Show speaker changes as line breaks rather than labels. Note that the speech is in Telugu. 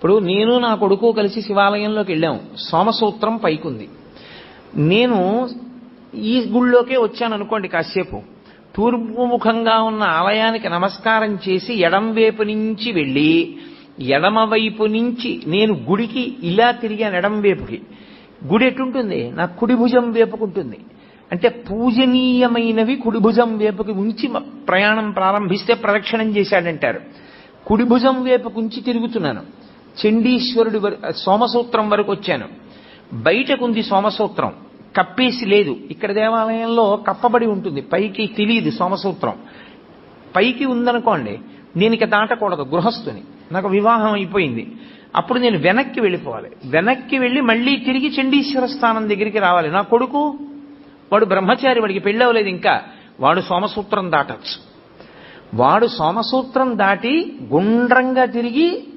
ఇప్పుడు నేను నా కొడుకు కలిసి శివాలయంలోకి వెళ్ళాం. సోమసూత్రం పైకుంది. నేను ఈ గుళ్ళోకే వచ్చాను అనుకోండి, కాసేపు తూర్పుముఖంగా ఉన్న ఆలయానికి నమస్కారం చేసి ఎడంవైపు నుంచి వెళ్ళి ఎడమవైపు నుంచి నేను గుడికి ఇలా తిరిగాను. ఎడంవైపుకి గుడి ఎటుంటుంది? నా కుడి భుజం వేపుకుంటుంది. అంటే పూజనీయమైనవి కుడి భుజం వేపుకి ఉంచి ప్రయాణం ప్రారంభిస్తే ప్రదక్షిణం చేశాడంటారు. కుడి భుజం వేపుకు ఉంచి తిరుగుతున్నాను. చండీశ్వరుడి సోమసూత్రం వరకు వచ్చాను. బయటకుంది సోమసూత్రం, కప్పేసి లేదు. ఇక్కడ దేవాలయంలో కప్పబడి ఉంటుంది, పైకి తెలియదు సోమసూత్రం. పైకి ఉందనుకోండి, నేను ఇక దాటకూడదు, గృహస్థుని, నాకు వివాహం అయిపోయింది. అప్పుడు నేను వెనక్కి వెళ్ళిపోవాలి. వెనక్కి వెళ్ళి మళ్ళీ తిరిగి చండీశ్వర స్థానం దగ్గరికి రావాలి. నా కొడుకు వాడు బ్రహ్మచారి, వాడికి పెళ్ళవలేదు ఇంకా, వాడు సోమసూత్రం దాటచ్చు. వాడు సోమసూత్రం దాటి గుండ్రంగా తిరిగి